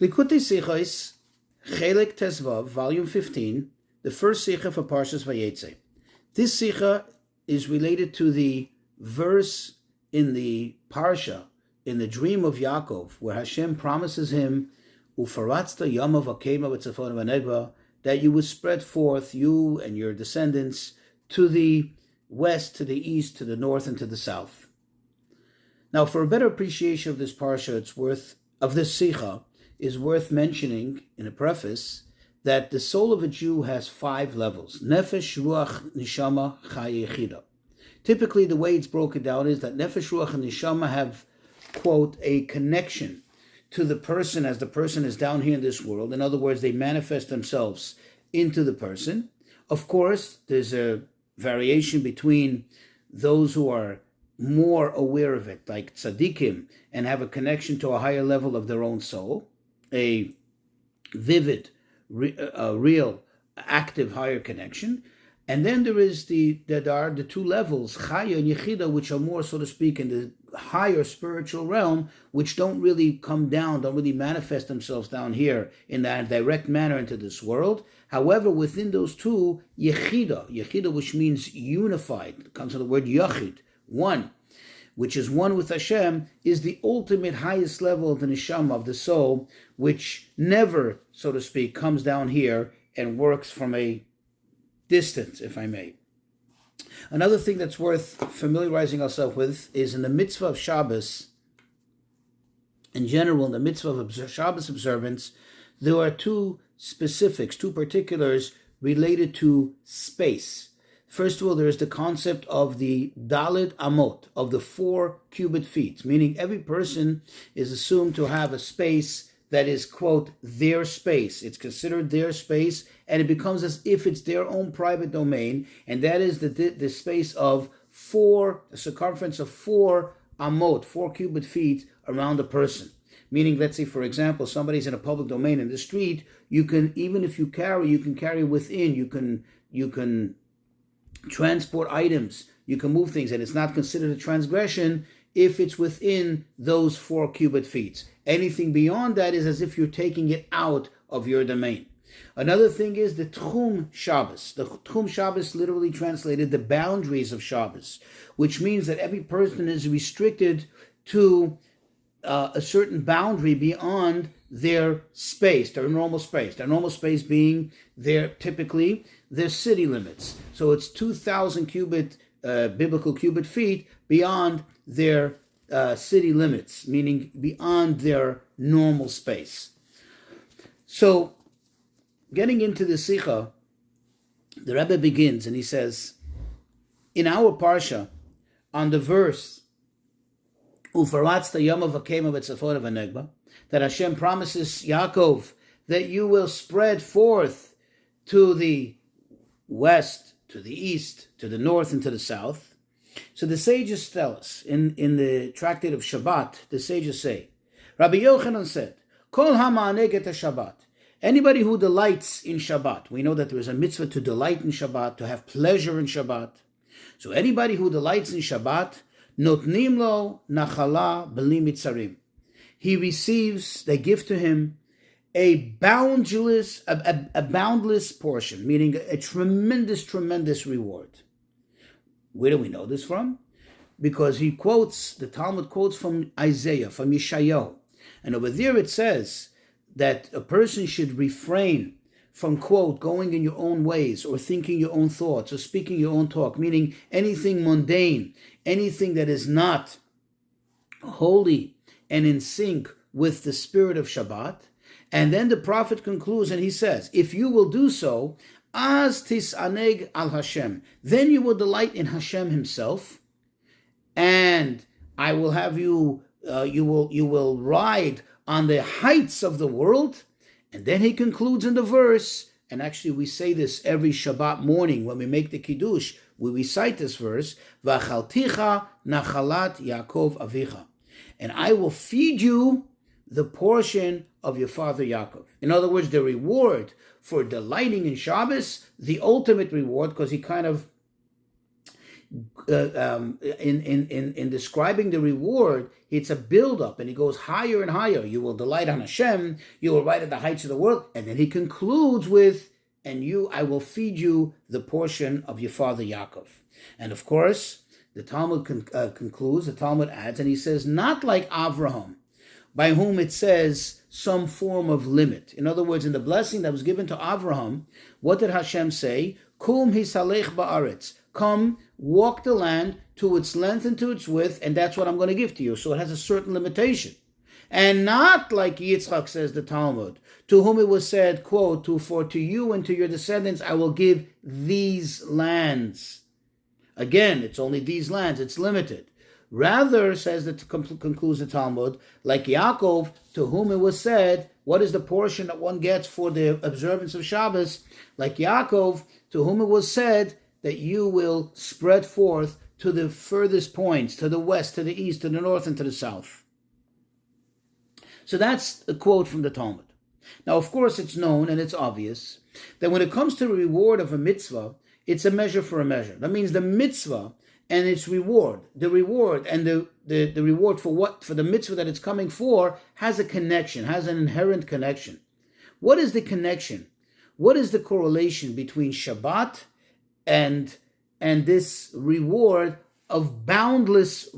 Likutei Sichos, Chelik Tezvav, volume 15, the first sicah for Parshas Vayetzei. This sicah is related to the verse in the parsha, in the dream of Yaakov, where Hashem promises him, Ufaratzta yamav akema v'tzafon v'negba, that you would spread forth, you and your descendants, to the west, to the east, to the north, and to the south. Now, for a better appreciation of this parsha, of this sicah, is worth mentioning in a preface that the soul of a Jew has 5 levels: nefesh, ruach, neshama, chai, yechida. Typically, the way it's broken down is that nefesh, ruach, and neshama have, quote, a connection to the person as the person is down here in this world. In other words, they manifest themselves into the person. Of course, there's a variation between those who are more aware of it, like tzaddikim, and have a connection to a higher level of their own soul, a vivid, real, active, higher connection. And then there is there are the 2 levels, chaya and yechida, which are more, so to speak, in the higher spiritual realm, which don't really come down, don't really manifest themselves down here in that direct manner into this world. However, within those 2, yechida, which means unified, comes from the word yachid, one, which is one with Hashem, is the ultimate highest level of the neshama, of the soul, which never, so to speak, comes down here and works from a distance, if I may. Another thing that's worth familiarizing ourselves with is in the mitzvah of Shabbos, in general, in the mitzvah of Shabbos observance, there are 2 specifics, 2 particulars related to space. First of all, there is the concept of the Dalet Amot, of the 4 cubit feet, meaning every person is assumed to have a space that is, quote, their space. It's considered their space, and it becomes as if it's their own private domain, and that is the space of a circumference of 4 amot, 4 cubit feet around a person. Meaning, let's say, for example, somebody's in a public domain in the street, you can, even if you can carry within, you can transport items, you can move things, and it's not considered a transgression if it's within those 4 cubit feet. Anything beyond that is as if you're taking it out of your domain. Another thing is the Tchum Shabbos. The Tchum Shabbos literally translated the boundaries of Shabbos, which means that every person is restricted to a certain boundary beyond their space, their normal space. Their normal space being typically their city limits. So it's 2,000 biblical cubit feet beyond their city limits, meaning beyond their normal space. So, getting into the sicah, the Rabbi begins and he says, in our parsha, on the verse, Ufaratzta yamav akema v'tzafon v'negba, that Hashem promises Yaakov that you will spread forth to the west, to the east, to the north, and to the south. So the sages tell us, in the tractate of Shabbat, the sages say, Rabbi Yochanan said, Kol ha'ma'aneg et Shabbat. Anybody who delights in Shabbat, we know that there is a mitzvah to delight in Shabbat, to have pleasure in Shabbat. So anybody who delights in Shabbat, notnim lo nachala b'li mitzarim. He receives, they give to him a boundless portion, meaning a tremendous reward. Where do we know this from? Because the Talmud quotes from Isaiah, from Yeshayahu. And over there it says that a person should refrain from, quote, going in your own ways, or thinking your own thoughts, or speaking your own talk, meaning anything mundane, anything that is not holy and in sync with the spirit of Shabbat. And then the prophet concludes and he says, if you will do so, Az tisaneg al Hashem, then you will delight in Hashem himself, and I will have you, you will ride on the heights of the world. And then he concludes in the verse, and actually we say this every Shabbat morning when we make the Kiddush, we recite this verse, V'achalticha nachalat Yaakov avicha, and I will feed you the portion of your father Yaakov. In other words, the reward for delighting in Shabbos, the ultimate reward, because he kind of, in describing the reward, It's a build-up, and he goes higher and higher. You will delight on Hashem, you will ride at the heights of the world. And then he concludes with, I will feed you the portion of your father Yaakov. And of course, the Talmud concludes, the Talmud adds, and he says, not like Avrohom, by whom it says some form of limit. In other words, in the blessing that was given to Avrohom, what did Hashem say? Kum hisalech ba'aretz. Come, walk the land to its length and to its width, and that's what I'm going to give to you. So it has a certain limitation. And not like Yitzchak, says the Talmud, to whom it was said, quote, for to you and to your descendants I will give these lands. Again, it's only these lands, it's limited. Rather, concludes the Talmud, like Yaakov, to whom it was said, what is the portion that one gets for the observance of Shabbos? Like Yaakov, to whom it was said that you will spread forth to the furthest points, to the west, to the east, to the north, and to the south. So that's a quote from the Talmud. Now, of course, it's known and it's obvious that when it comes to the reward of a mitzvah, it's a measure for a measure. That means the mitzvah and its reward, the reward and the reward for the mitzvah that it's coming for has a connection, has an inherent connection. What is the connection? What is the correlation between Shabbat and this reward of boundless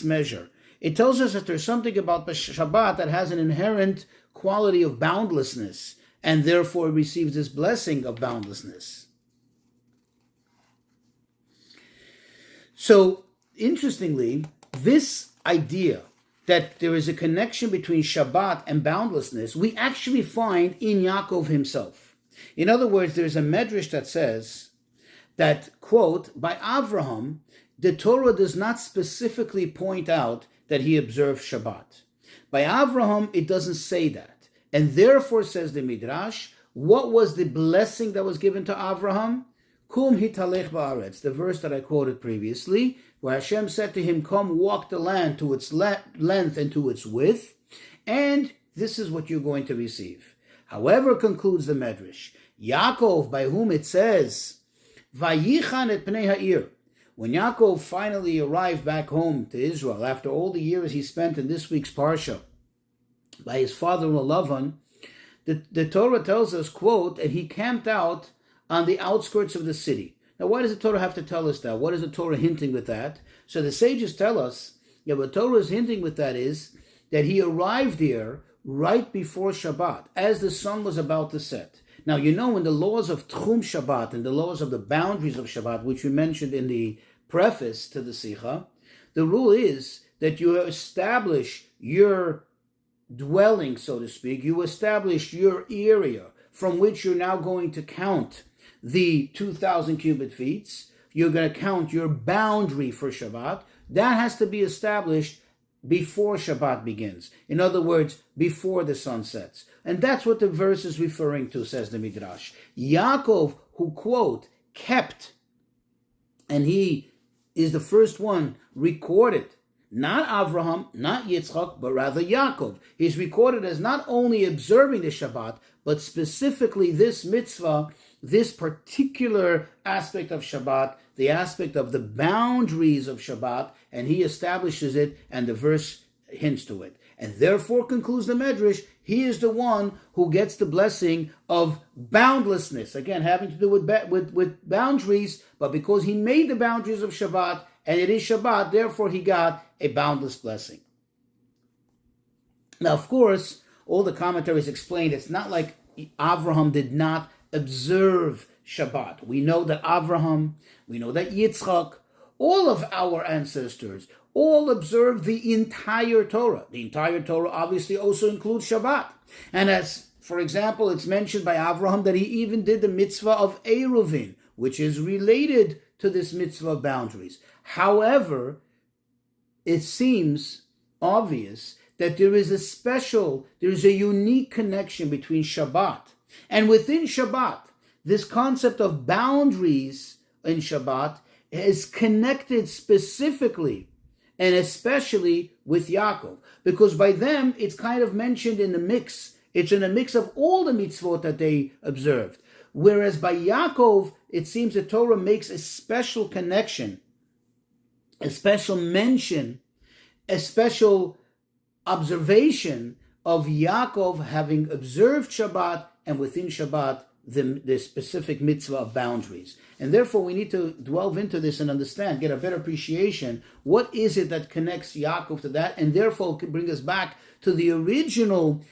measure? It tells us that there's something about the Shabbat that has an inherent quality of boundlessness, and therefore it receives this blessing of boundlessness. So, interestingly, this idea that there is a connection between Shabbat and boundlessness, we actually find in Yaakov himself. In other words, there's a medrash that says that, quote, by Avrohom, the Torah does not specifically point out that he observed Shabbat. By Avrohom, it doesn't say that. And therefore, says the Midrash, what was the blessing that was given to Avrohom? Kum hitalech ba'aretz, the verse that I quoted previously, where Hashem said to him, come walk the land to its length and to its width, and this is what you're going to receive. However, concludes the Medrash, Yaakov, by whom it says, Vayichan et pnei ha'ir, when Yaakov finally arrived back home to Israel, after all the years he spent in this week's parsha, by his father-in-law Lavan, the Torah tells us, quote, and he camped out on the outskirts of the city. Now, why does the Torah have to tell us that? What is the Torah hinting with that? So the sages tell us, what Torah is hinting with that is that he arrived there right before Shabbat, as the sun was about to set. Now, in the laws of Tchum Shabbat and the laws of the boundaries of Shabbat, which we mentioned in the preface to the sicah, the rule is that you establish your dwelling, so to speak, you establish your area from which you're now going to count the 2,000 cubit feet. You're going to count your boundary for Shabbat. That has to be established before Shabbat begins. In other words, before the sun sets. And that's what the verse is referring to, says the Midrash. Yaakov, who, quote, kept, and he is the first one recorded, not Avraham, not Yitzchak, but rather Yaakov. He's recorded as not only observing the Shabbat, but specifically this mitzvah, this particular aspect of Shabbat, the aspect of the boundaries of Shabbat, and he establishes it, and the verse hints to it. And therefore, concludes the Medrash, he is the one who gets the blessing of boundlessness. Again, having to do with boundaries, but because he made the boundaries of Shabbat, and it is Shabbat, therefore he got a boundless blessing. Now, of course, all the commentaries explain it's not like Avraham did not observe Shabbat. We know that Avraham, we know that Yitzchak, all of our ancestors, all observed the entire Torah. The entire Torah obviously also includes Shabbat. And as, for example, it's mentioned by Avraham that he even did the mitzvah of Eruvin, which is related to this mitzvah of boundaries. However, it seems obvious that there is a unique connection between Shabbat. And within Shabbat, this concept of boundaries in Shabbat is connected specifically and especially with Yaakov. Because by them, it's kind of mentioned in the mix. It's in a mix of all the mitzvot that they observed. Whereas by Yaakov, it seems the Torah makes a special connection, a special mention a special observation of Yaakov having observed Shabbat, and within Shabbat the specific mitzvah of boundaries. And therefore we need to delve into this and understand, get a better appreciation, what is it that connects Yaakov to that, and therefore can bring us back to the original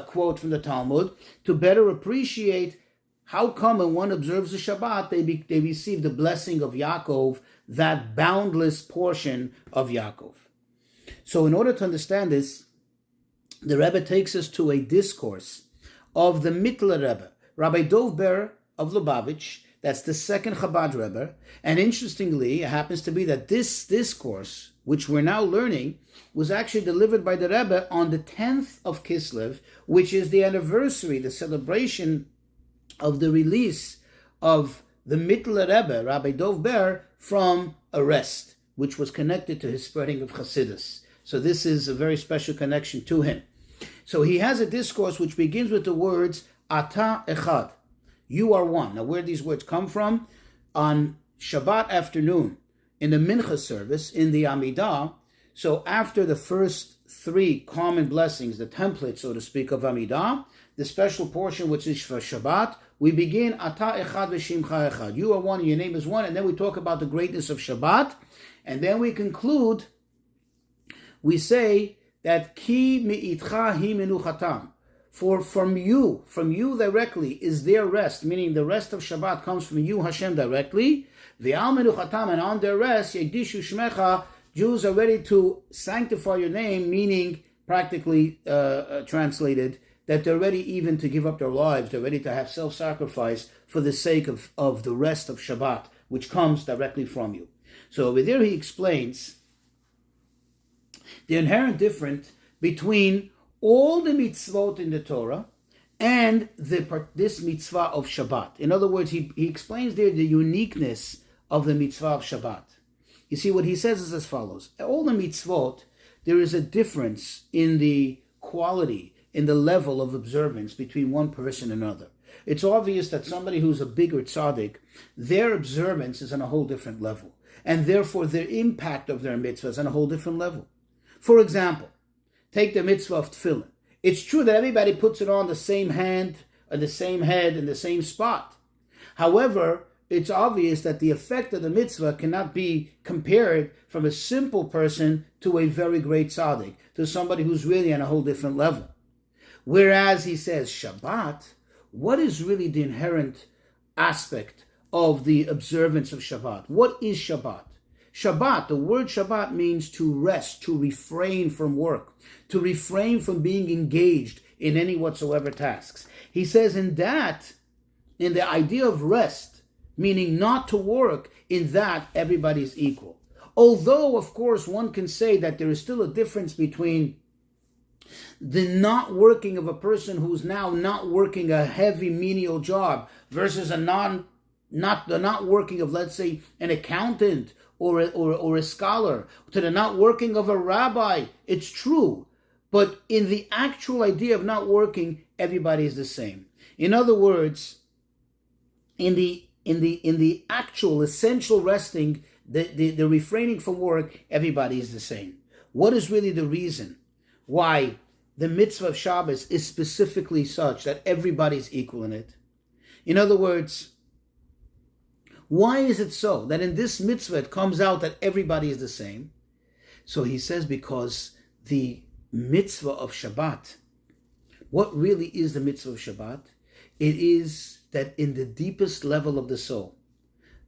quote from the Talmud to better appreciate how come when one observes the Shabbat they receive the blessing of Yaakov, that boundless portion of Yaakov. So in order to understand this, the Rebbe takes us to a discourse of the Mittler Rebbe, Rabbi Dov Ber of Lubavitch. That's the second Chabad Rebbe. And interestingly, it happens to be that this discourse, which we're now learning, was actually delivered by the Rebbe on the 10th of Kislev, which is the anniversary, the celebration of the release of the Mittler Rebbe, Rabbi Dov Ber, from arrest, which was connected to his spreading of Chassidus. So this is a very special connection to him. So he has a discourse which begins with the words, Ata Echad, you are one. Now where these words come from? On Shabbat afternoon, in the Mincha service, in the Amidah, so after the first three common blessings, the template, so to speak, of Amidah, the special portion which is for Shabbat, we begin Ata Echad v'Shimcha Echad. You are one, and your name is one, and then we talk about the greatness of Shabbat, and then we conclude, we say that Ki mi'itcha hi menuchatam. For from you directly is their rest, meaning the rest of Shabbat comes from you, Hashem, directly. Ve'al menuchatam, and on their rest, Yedishu Shmecha, Jews are ready to sanctify your name, meaning practically translated, that they're ready even to give up their lives, they're ready to have self-sacrifice for the sake of the rest of Shabbat, which comes directly from you. So over there he explains the inherent difference between all the mitzvot in the Torah and this mitzvah of Shabbat. In other words, he explains there the uniqueness of the mitzvah of Shabbat. You see, what he says is as follows. All the mitzvot, there is a difference in the quality, in the level of observance between one person and another. It's obvious that somebody who's a bigger tzaddik, their observance is on a whole different level. And therefore, their impact of their mitzvah is on a whole different level. For example, take the mitzvah of tefillin. It's true that everybody puts it on the same hand, or the same head, in the same spot. However, it's obvious that the effect of the mitzvah cannot be compared from a simple person to a very great tzaddik, to somebody who's really on a whole different level. Whereas he says Shabbat, what is really the inherent aspect of the observance of Shabbat? What is Shabbat? Shabbat, the word Shabbat means to rest, to refrain from work, to refrain from being engaged in any whatsoever tasks. He says in the idea of rest, meaning not to work, in that everybody is equal. Although, of course, one can say that there is still a difference between the not working of a person who's now not working a heavy menial job versus the not working of, let's say, an accountant or a scholar, to the not working of a rabbi. It's true. But in the actual idea of not working, everybody is the same. In other words, in the actual essential resting, the refraining from work, everybody is the same. What is really the reason why the mitzvah of Shabbos is specifically such that everybody is equal in it? In other words, why is it so that in this mitzvah it comes out that everybody is the same? So he says because the mitzvah of Shabbat, what really is the mitzvah of Shabbat? It is that in the deepest level of the soul,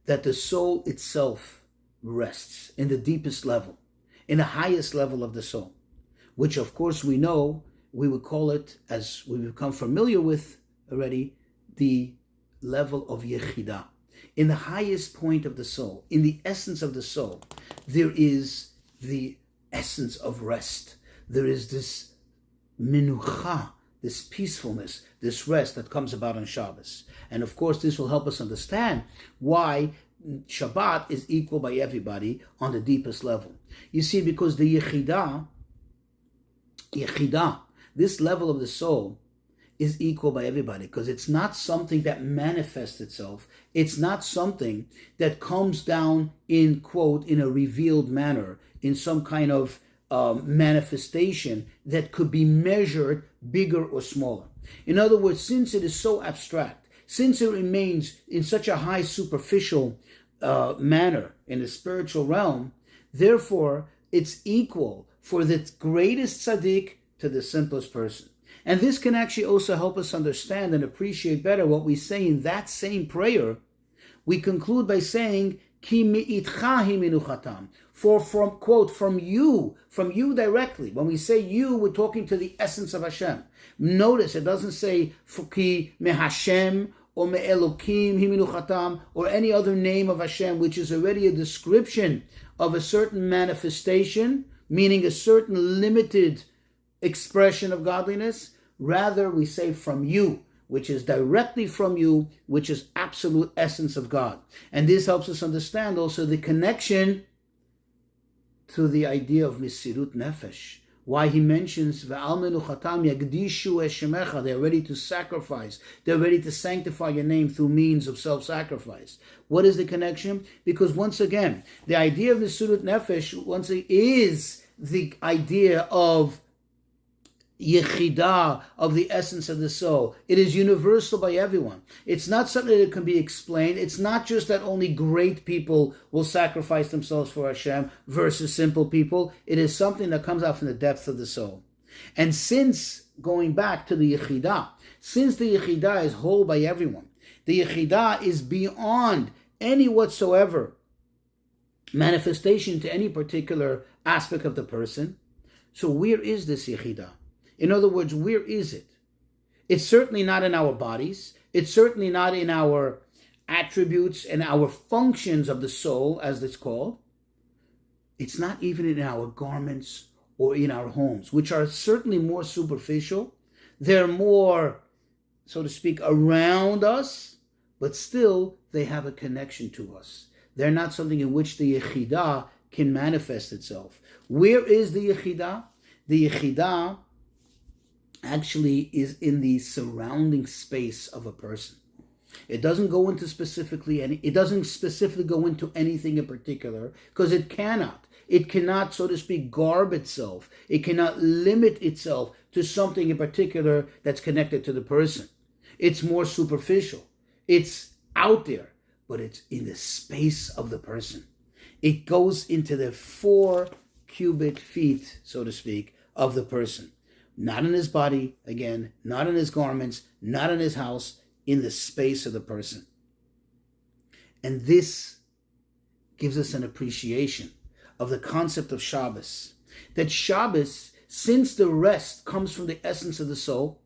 that the soul itself rests in the deepest level, in the highest level of the soul, which of course we know, we would call it, as we become familiar with already, the level of Yechidah. In the highest point of the soul, in the essence of the soul, there is the essence of rest. There is this minucha, this peacefulness, this rest that comes about on Shabbos. And of course, this will help us understand why Shabbat is equal by everybody on the deepest level. You see, because the Yechidah, this level of the soul, is equal by everybody, because it's not something that manifests itself. It's not something that comes down in, quote, in a revealed manner, in some kind of manifestation that could be measured bigger or smaller. In other words, since it is so abstract, since it remains in such a high superficial manner in the spiritual realm, therefore it's equal for the greatest tzaddik to the simplest person. And this can actually also help us understand and appreciate better what we say in that same prayer. We conclude by saying, Ki mi'itcha hi minuchatam. For from you directly. When we say you, we're talking to the essence of Hashem. Notice it doesn't say Ki me Hashem or me Elokim hi minuchatam or any other name of Hashem, which is already a description of a certain manifestation, meaning a certain limited expression of godliness. Rather, we say from you, which is directly from you, which is absolute essence of God. And this helps us understand also the connection to the idea of Misirut Nefesh. Why he mentions Ve'al menuchatam yagdishu es shemecha. They're ready to sacrifice. They're ready to sanctify your name through means of self-sacrifice. What is the connection? Because once again, the idea of Misirut Nefesh is the idea of Yechidah, of the essence of the soul. It is universal by everyone. It's not something that can be explained. It's not just that only great people will sacrifice themselves for Hashem versus simple people. It is something that comes out from the depth of the soul. And since, going back to the Yechidah, since the Yechidah is whole by everyone, the Yechidah is beyond any whatsoever manifestation to any particular aspect of the person. So where is this Yechidah? In other words, where is it? It's certainly not in our bodies. It's certainly not in our attributes and our functions of the soul, as it's called. It's not even in our garments or in our homes, which are certainly more superficial. They're more, so to speak, around us, but still they have a connection to us. They're not something in which the Yechidah can manifest itself. Where is the Yechidah? The Yechidah actually is in the surrounding space of a person. It doesn't go into it doesn't specifically go into anything in particular, because it cannot. It cannot, so to speak, garb itself. It cannot limit itself to something in particular that's connected to the person. It's more superficial. It's out there, but it's in the space of the person. It goes into the 4 cubit feet, so to speak, of the person. Not in his body, again, not in his garments, not in his house, in the space of the person. And this gives us an appreciation of the concept of Shabbos. That Shabbos, since the rest comes from the essence of the soul,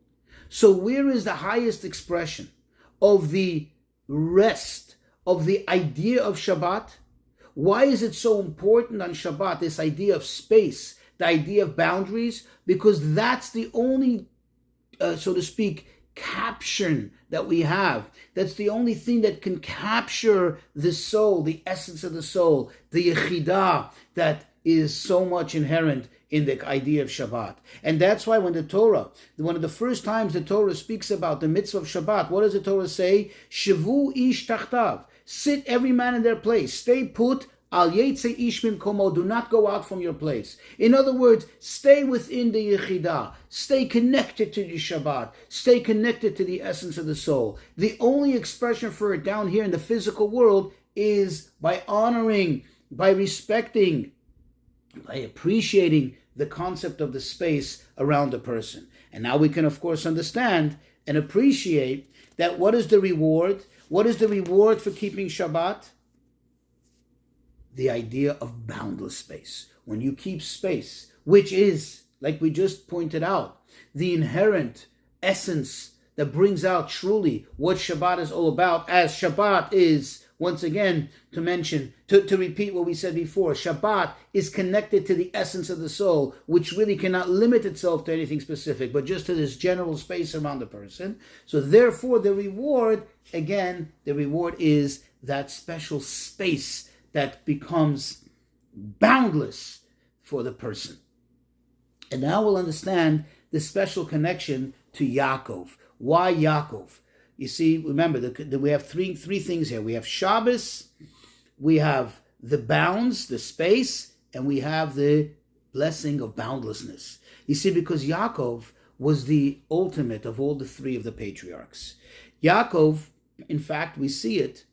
so where is the highest expression of the rest, of the idea of Shabbat? Why is it so important on Shabbat, this idea of space, the idea of boundaries? Because that's the only, so to speak, caption that we have. That's the only thing that can capture the soul, the essence of the soul, the Yechidah that is so much inherent in the idea of Shabbat. And that's why when the Torah, one of the first times the Torah speaks about the mitzvah of Shabbat, what does the Torah say? Shavu ish tachtav. Sit every man in their place. Stay put. Al Vayetzei ish mimkomo, do not go out from your place. In other words, stay within the Yechidah. Stay connected to the Shabbat. Stay connected to the essence of the soul. The only expression for it down here in the physical world is by honoring, by respecting, by appreciating the concept of the space around the person. And now we can, of course, understand and appreciate that what is the reward? What is the reward for keeping Shabbat? The idea of boundless space. When you keep space, which is, like we just pointed out, the inherent essence that brings out truly what Shabbat is all about, as Shabbat is, once again, to mention, to repeat what we said before, Shabbat is connected to the essence of the soul, which really cannot limit itself to anything specific, but just to this general space around the person. So therefore, the reward, again, the reward is that special space that becomes boundless for the person. And now we'll understand the special connection to Yaakov. Why Yaakov? You see, remember, we have three things here. We have Shabbos, we have the bounds, the space, and we have the blessing of boundlessness. You see, because Yaakov was the ultimate of all the three of the patriarchs. Yaakov, in fact, we see it.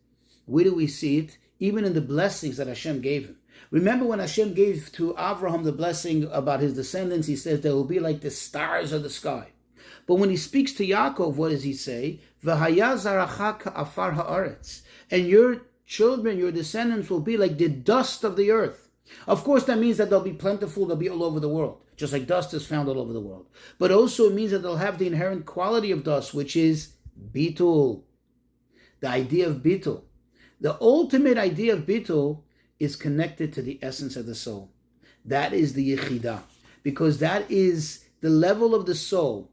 Where do we see it? Even in the blessings that Hashem gave him. Remember when Hashem gave to Avrohom the blessing about his descendants, he says they will be like the stars of the sky. But when he speaks to Yaakov, what does he say? V'haya zaracha ka'afar ha'aretz. And your children, your descendants will be like the dust of the earth. Of course, that means that they'll be plentiful, they'll be all over the world, just like dust is found all over the world. But also it means that they'll have the inherent quality of dust, which is bitul. The idea of bitul. The ultimate idea of bitul is connected to the essence of the soul. That is the yechidah. Because that is the level of the soul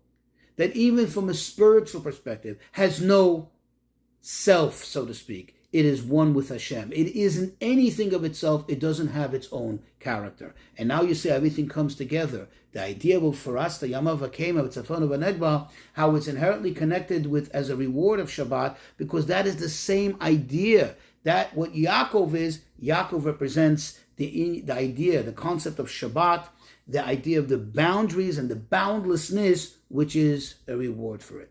that even from a spiritual perspective has no self, so to speak. It is one with Hashem. It isn't anything of itself. It doesn't have its own character. And now you see everything comes together. The idea of for us, the Yamav Hakema, Tzafon of Anegba, how it's inherently connected with as a reward of Shabbat, because that is the same idea. That what Yaakov represents the idea, the concept of Shabbat, the idea of the boundaries and the boundlessness, which is a reward for it.